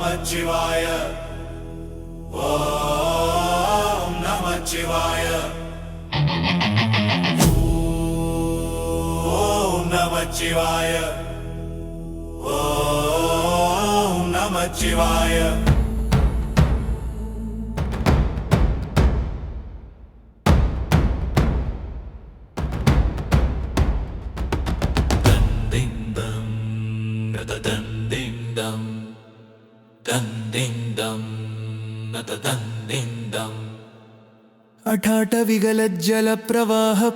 நமச்சிவாய ஓம் நமச்சிவாய ஓம் நமச்சிவாய ஓம் நமச்சிவாய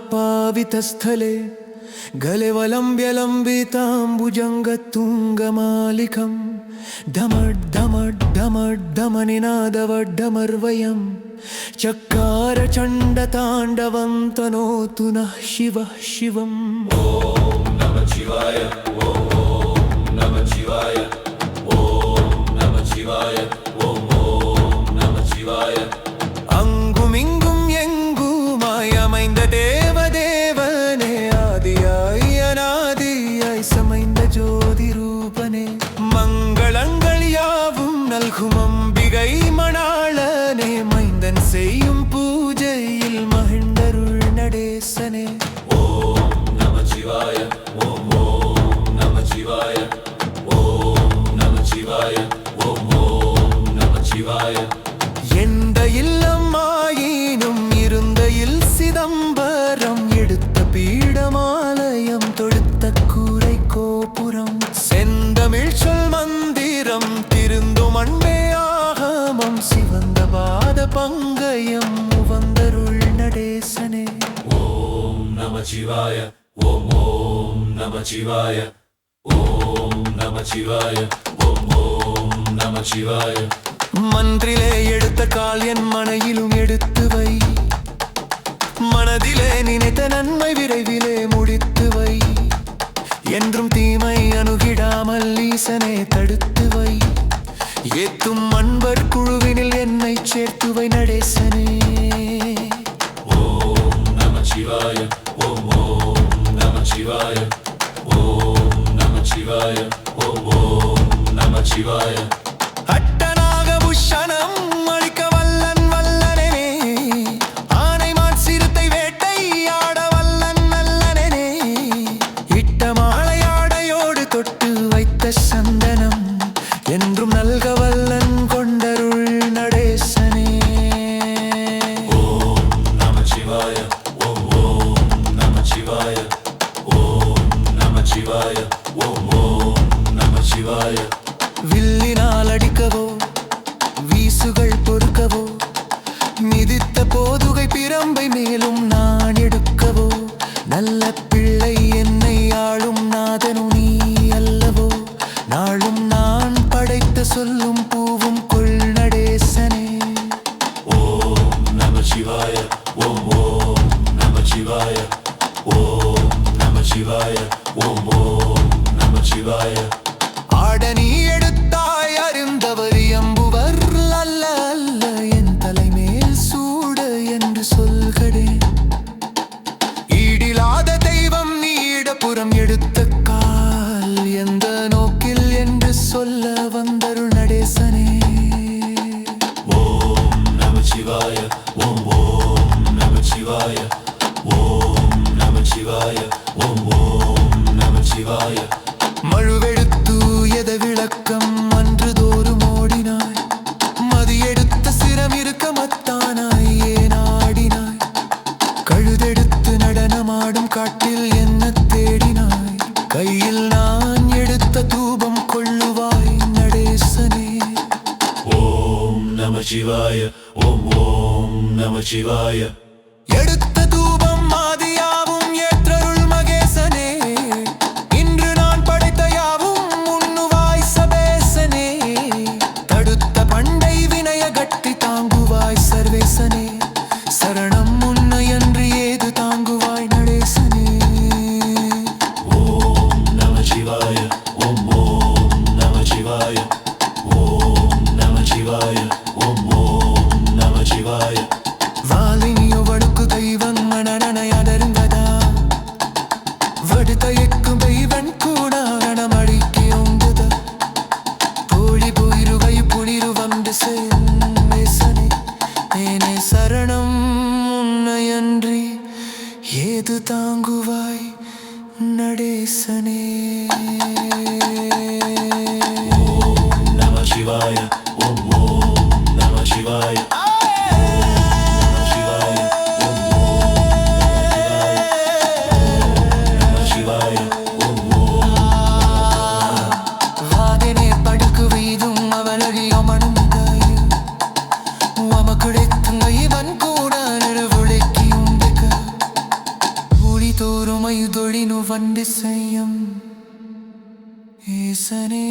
अठाटविगलज्जलप्रवाहपावितस्थले गलेवलम्ब्यलम्बिताम्बुजङ्गतुङ्गमालिकं धमड्धमड्धमड्धमनिनादवड्ढमर्वयं चक्कारचण्डताण्डवं तनोतु नः शिवः शिवम् ॐ नमः शिवाय ॐ नमः शिवाय ॐ नमः शिवाय ॐ नमः शिवाय அங்குமிங்கும் எங்குமாய் அமைந்த தேவதேவனே ஆதியாய் அநாதியாய் சமைந்த ஜோதி ரூபனே மங்களங்கள் யாவும் நல்கும் அம்பிகை மணாளனே மைந்தன் செய்யும் பூஜையில் மகிழ்ந்தருள் நடேசனே ஓம் நமः சிவாய ஓம் நமः சிவாய ஓம் நமः சிவாய ஓம் நமः சிவாய எந்த இல்லம் ஆயினும் இருந்த இல் சிதம்பரம் எடுத்த பீடமாலயம் தொடுத்த கூரை கோபுரம் செந்தமிழ் சொல் மந்திரம் திருந்தும் அன்பே ஆகமம் சிவந்த பாத பங்கயம் உவந்தருள் நடேசனே ஓம் நமः சிவாய ஓம் நமः சிவாய ஓம் நமः சிவாய ஓம் நமः சிவாய மன்றிலே எடுத்த கால் என் மனையிலும் எடுத்து வை மனதிலே நினைத்த நன்மை விரைவிலே முடித்து வை என்றும் தீமை அணுகிடாமல் ஈசனே தடுத்து வை ஏத்தும் அன்பர் குழுவினில் என்னை சேர்த்து வை நடேசனே ஓம் நமः சிவாய ஓம் நமः சிவாய ஓம் நமः சிவாய ஓம் நமः சிவாய அட்டநாகபூஷணம் அளிக்க வல்லன் வல்லனே ஆனைமான் சிறுத்தை வேட்டை ஆட வல்லன் நல்லனே இட்ட மாலையாடையோடு தொட்டு வைத்த சந்தனம் என்றும் நல்க வல்லன் கொண்டருள் நடேசனே ஓம் நமः சிவாய ஓம் நமः சிவாய ஓம் நமः சிவாய ஓம் நமः சிவாய வில்லினால் அடிக்கவோ வீசுகள் பொறுக்கவோ மிதித்த போதுகை பிரம்பை மேலும் நான் எடுக்கவோ நல்ல பிள்ளை என்னை ஆளும் நாதனும் நீ அல்லவோ நாளும் நான் படைத்த சொல்லும் பூவும் கொள் நடேசனே ஓம் நமः சிவாய ஓம் நமः சிவாய ஓம் நமः சிவாய ஓம் நமः சிவாய ஆடனி எடுத்தாய் அருந்தவர் எம்புவர் அல்ல அல்ல என் தலைமேல் சூட என்று சொல்கிறேன் ஈடிலாத தெய்வம் நீடப்புறம் எடுத்த கால் எந்த நோக்கில் என்று சொல்ல வந்தருள் நடேசனே ஓம் நமः சிவாய ஓம் நமः சிவாய ஓம் நமः சிவாய ஓம் நமः சிவாய மழுவெடுத்து எத விளக்கம் அன்று தோறும் ஓடினாய் மதி எடுத்த சிரம் இருக்க மத்தானாய் ஏன் ஆடினாய் கழுதெடுத்து நடனமாடும் காட்டில் என்ன தேடினாய் கையில் நான் எடுத்த தூபம் கொள்ளுவாய் நடேசனே ஓம் நமः சிவாய ஓம் நமः சிவாய எடுத்த தூபம் மாதியாவும் ஏற்றருள் மகேசனே இன்று நான் படைத்த யாவும் உண்ணுவாய் சபேசனே தடுத்த பண்டை வினய கட்டி தாங்குவாய் சர்வேசனே சரணம் உன்னையன்று ஏது தாங்குவாய் நடேசனே ஓம் நமः சிவாய ஓம் நமः சிவாய ஓம் நமः சிவாய ஓம் நமः சிவாய வாலினியோ ஈசனே. ஓம் நம சிவாய. ஓம் ஓம் நம சிவாய. വാതിനെ പടുക്കുവീതും അവലകിയമണുണ്ടായി വമക്കുടെത്തുന്ന ഇവൻ കൂടാനൊരു വിളിക്കുണ്ടക്ക് ഊഴിതോറും അയുതൊഴിനു വണ്ടി ചെയ്യും ഈസനേ.